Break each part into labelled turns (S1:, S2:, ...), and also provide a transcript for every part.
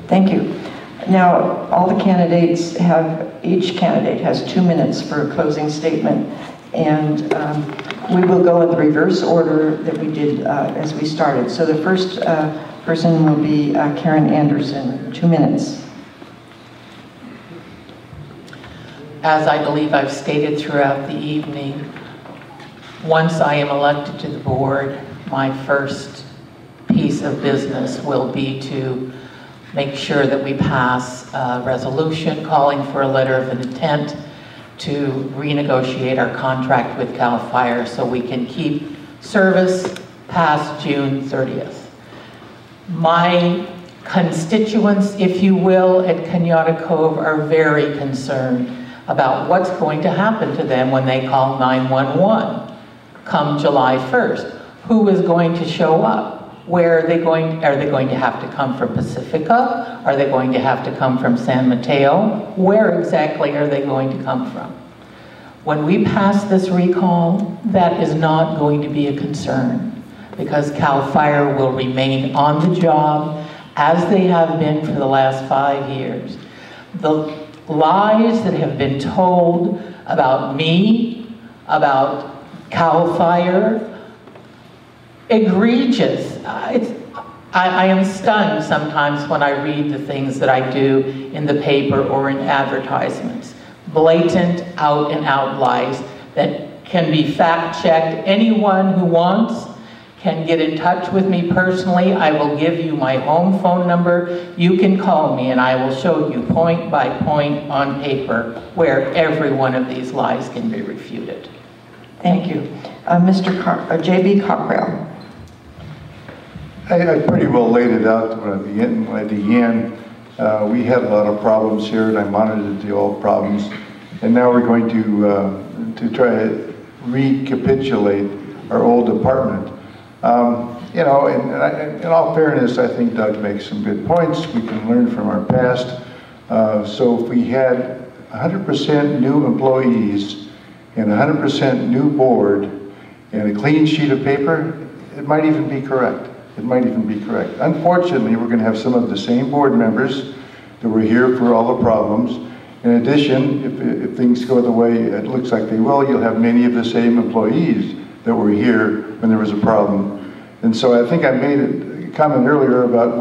S1: Thank you. Now, all the candidates each candidate has 2 minutes for a closing statement, and we will go in the reverse order that we did as we started. So the first person will be Karen Anderson, 2 minutes.
S2: As I believe I've stated throughout the evening, once I am elected to the board, my first piece of business will be to make sure that we pass a resolution calling for a letter of intent to renegotiate our contract with CAL FIRE so we can keep service past June 30th. My constituents, if you will, at Kenyatta Cove are very concerned about what's going to happen to them when they call 911 come July 1st. Who is going to show up? Where are they going to have to come from Pacifica? Are they going to have to come from San Mateo? Where exactly are they going to come from? When we pass this recall, that is not going to be a concern because CAL FIRE will remain on the job as they have been for the last 5 years. The lies that have been told about me, about CAL FIRE, egregious. I am stunned sometimes when I read the things that I do in the paper or in advertisements. Blatant, out and out lies that can be fact-checked. Anyone who wants can get in touch with me personally. I will give you my home phone number. You can call me and I will show you point by point on paper where every one of these lies can be refuted.
S1: Thank you. J.B. Cockrell.
S3: I pretty well laid it out when I began. We had a lot of problems here, and I monitored the old problems. And now we're going to try to recapitulate our old department. You know, in all fairness, I think Doug makes some good points. We can learn from our past. So if we had 100% new employees and 100% new board and a clean sheet of paper, it might even be correct. It might even be correct. Unfortunately, we're going to have some of the same board members that were here for all the problems. In addition, if things go the way it looks like they will, you'll have many of the same employees that were here when there was a problem. And so I think I made a comment earlier about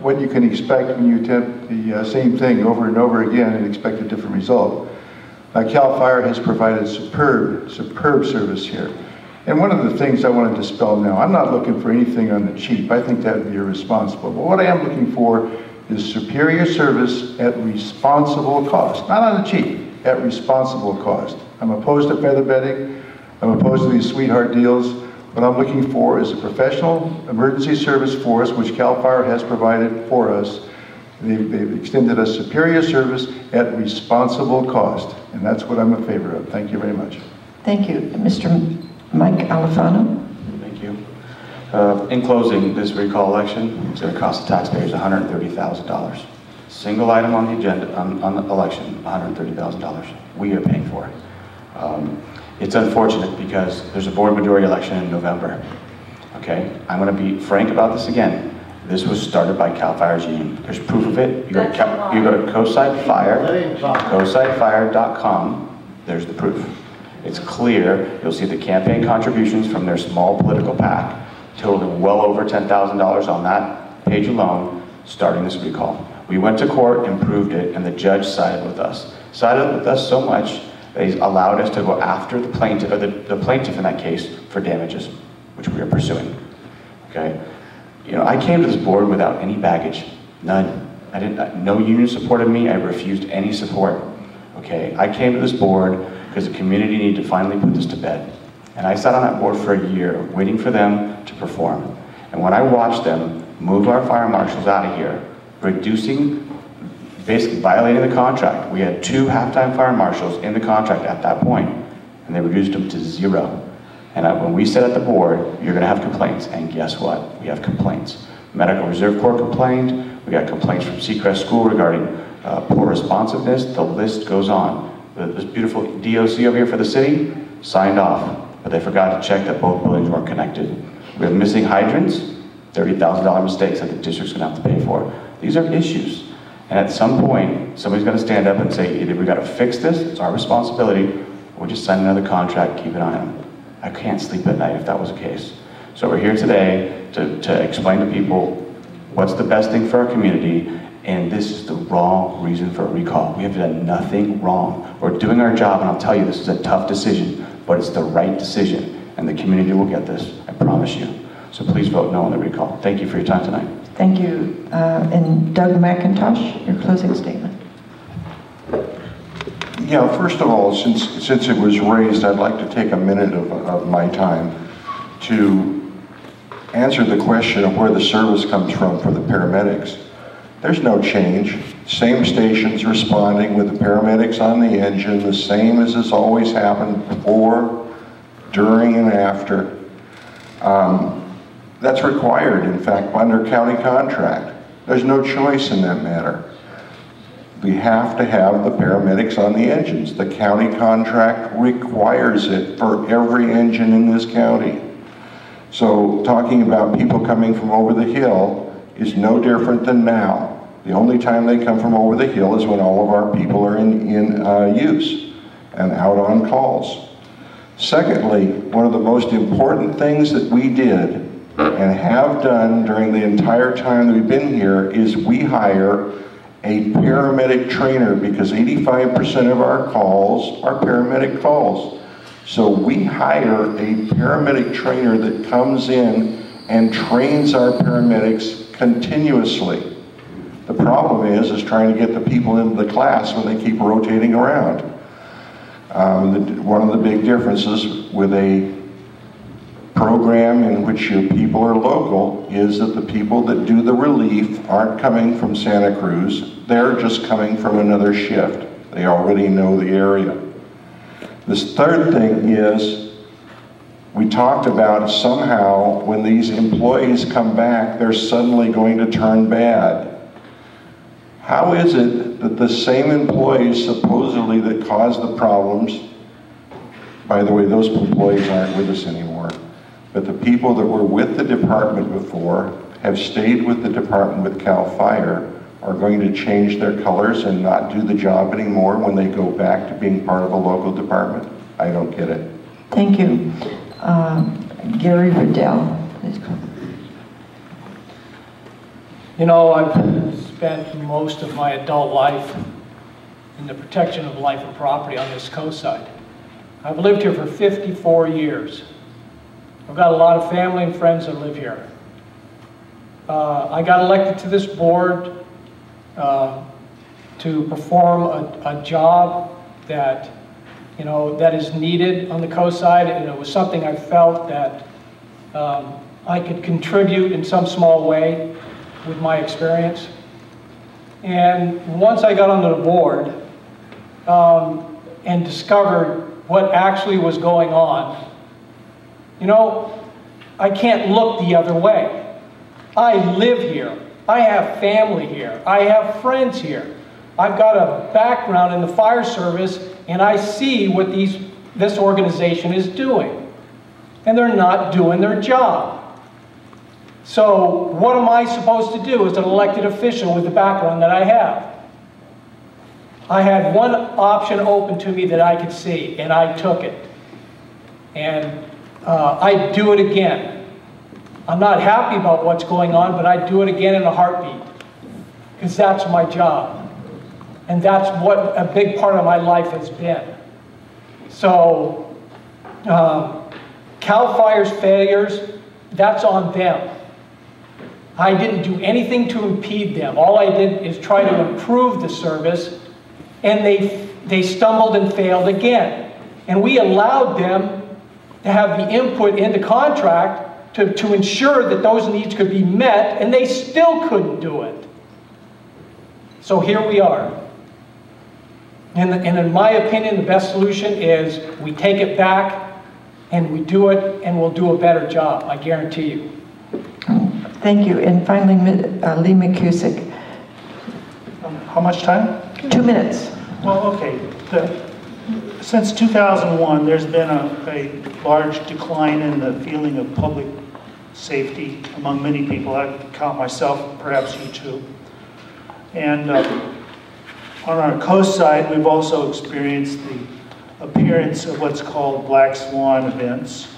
S3: what you can expect when you attempt the same thing over and over again and expect a different result. CAL FIRE has provided superb service here. And one of the things I want to dispel now, I'm not looking for anything on the cheap. I think that would be irresponsible. But what I am looking for is superior service at responsible cost. Not on the cheap, at responsible cost. I'm opposed to feather bedding. I'm opposed to these sweetheart deals. What I'm looking for is a professional emergency service force, which CAL FIRE has provided for us. They've extended us superior service at responsible cost. And that's what I'm in favor of. Thank you very much.
S1: Thank you. Mr. Mike Alfano.
S4: Thank you. In closing, this recall election is going to cost the taxpayers $130,000. Single item on the agenda, on the election, $130,000. We are paying for it. It's unfortunate because there's a board majority election in November. Okay, I'm going to be frank about this again. This was started by CAL FIRE's union. There's proof of it. You go to CoSiteFire.com. There's the proof. It's clear. You'll see the campaign contributions from their small political PAC, totaling well over $10,000 on that page alone, starting this recall. We went to court and proved it, and the judge sided with us. Sided with us so much that he's allowed us to go after the plaintiff, or the plaintiff in that case, for damages, which we are pursuing. Okay. You know, I came to this board without any baggage, none. No union supported me. I refused any support. Okay. I came to this board because the community needed to finally put this to bed. And I sat on that board for a year, waiting for them to perform. And when I watched them move our fire marshals out of here, basically violating the contract. We had 2 half-time fire marshals in the contract at that point, and they reduced them to 0. And when we said at the board, you're going to have complaints, and guess what? We have complaints. Medical Reserve Corps complained. We got complaints from Seacrest School regarding poor responsiveness. The list goes on. This beautiful DOC over here for the city signed off, but they forgot to check that both buildings weren't connected. We have missing hydrants, $30,000 mistakes that the district's going to have to pay for. These are issues. And at some point, somebody's got to stand up and say, either we got to fix this, it's our responsibility, or we just sign another contract, keep an eye on them. I can't sleep at night if that was the case. So we're here today to explain to people what's the best thing for our community, and this is the wrong reason for a recall. We have done nothing wrong. We're doing our job, and I'll tell you, this is a tough decision, but it's the right decision, and the community will get this, I promise you. So please vote no on the recall. Thank you for your time tonight.
S1: Thank you. And Doug McIntosh, your closing statement.
S5: Yeah, first of all, since it was raised, I'd like to take a minute of my time to answer the question of where the service comes from for the paramedics. There's no change. Same stations responding with the paramedics on the engine, the same as has always happened before, during, and after. That's required, in fact, under county contract. There's no choice in that matter. We have to have the paramedics on the engines. The county contract requires it for every engine in this county. So talking about people coming from over the hill is no different than now. The only time they come from over the hill is when all of our people are in use and out on calls. Secondly, one of the most important things that we did and have done during the entire time that we've been here is we hire a paramedic trainer, because 85% of our calls are paramedic calls. So we hire a paramedic trainer that comes in and trains our paramedics continuously. The problem is trying to get the people into the class when they keep rotating around. One of the big differences with a program in which your people are local is that the people that do the relief aren't coming from Santa Cruz, they're just coming from another shift. They already know the area. This third thing is, we talked about somehow when these employees come back, they're suddenly going to turn bad. How is it that the same employees supposedly that caused the problems, by the way, those employees aren't with us anymore, but the people that were with the department before have stayed with the department with CAL FIRE are going to change their colors and not do the job anymore when they go back to being part of a local department? I don't get it.
S1: Thank you. Gary Riddell, please come.
S6: You know, I've spent most of my adult life in the protection of life and property on this coast side. I've lived here for 54 years. I've got a lot of family and friends that live here. I got elected to this board to perform a job that, you know, that is needed on the coast side, and it was something I felt that I could contribute in some small way with my experience. And once I got onto the board and discovered what actually was going on, you know, I can't look the other way. I live here. I have family here. I have friends here. I've got a background in the fire service, and I see what this organization is doing. And they're not doing their job. So what am I supposed to do as an elected official with the background that I have? I had one option open to me that I could see, and I took it. And I'd do it again. I'm not happy about what's going on, but I'd do it again in a heartbeat. Because that's my job. And that's what a big part of my life has been. So, CAL FIRE's failures, that's on them. I didn't do anything to impede them. All I did is try to improve the service, and they stumbled and failed again. And we allowed them to have the input in the contract to ensure that those needs could be met, and they still couldn't do it. So here we are. And in my opinion, the best solution is we take it back, and we do it, and we'll do a better job, I guarantee you.
S1: Thank you. And finally, Lee McCusick.
S7: How much time?
S1: 2 minutes.
S7: Well, okay. Since 2001, there's been a large decline in the feeling of public safety among many people. I count myself, perhaps you too. And on our coast side, we've also experienced the appearance of what's called black swan events.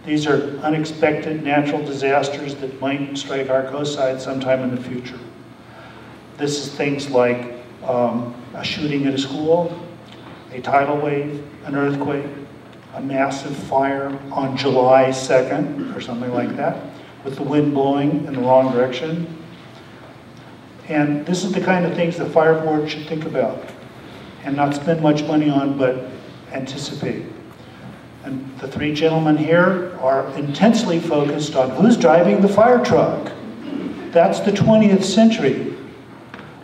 S7: These are unexpected natural disasters that might strike our coast side sometime in the future. This is things like a shooting at a school, a tidal wave, an earthquake, a massive fire on July 2nd or something like that, with the wind blowing in the wrong direction. And this is the kind of things the fire board should think about and not spend much money on, but anticipate. And the three gentlemen here are intensely focused on who's driving the fire truck. That's the 20th century,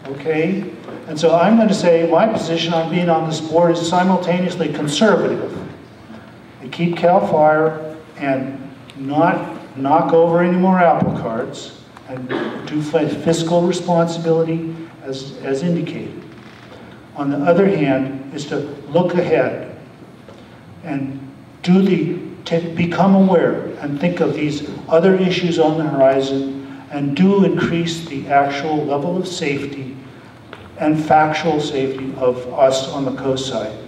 S7: okay? And so I'm going to say my position on being on this board is simultaneously conservative. And keep CAL FIRE and not knock over any more apple carts and do fiscal responsibility as indicated. On the other hand, is to look ahead and become aware and think of these other issues on the horizon and do increase the actual level of safety and factual safety of us on the coast side.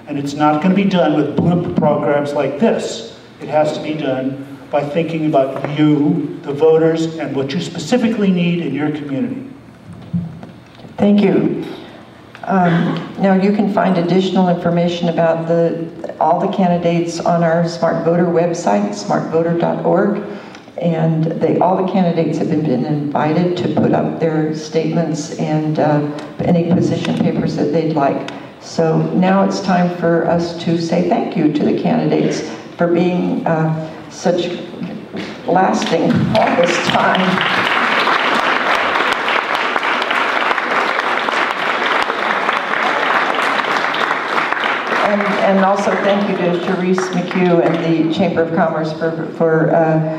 S7: And it's not going to be done with blimp programs like this. It has to be done by thinking about you, the voters, and what you specifically need in your community.
S1: Thank you. Now you can find additional information about all the candidates on our Smart Voter website, smartvoter.org. And all the candidates have been invited to put up their statements and any position papers that they'd like. So now it's time for us to say thank you to the candidates for being such lasting all this time. And also thank you to Therese McHugh and the Chamber of Commerce for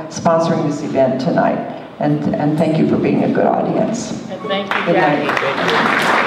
S1: sponsoring this event tonight. And thank you for being a good audience.
S2: And thank you,
S1: Good
S2: Jackie.
S1: night.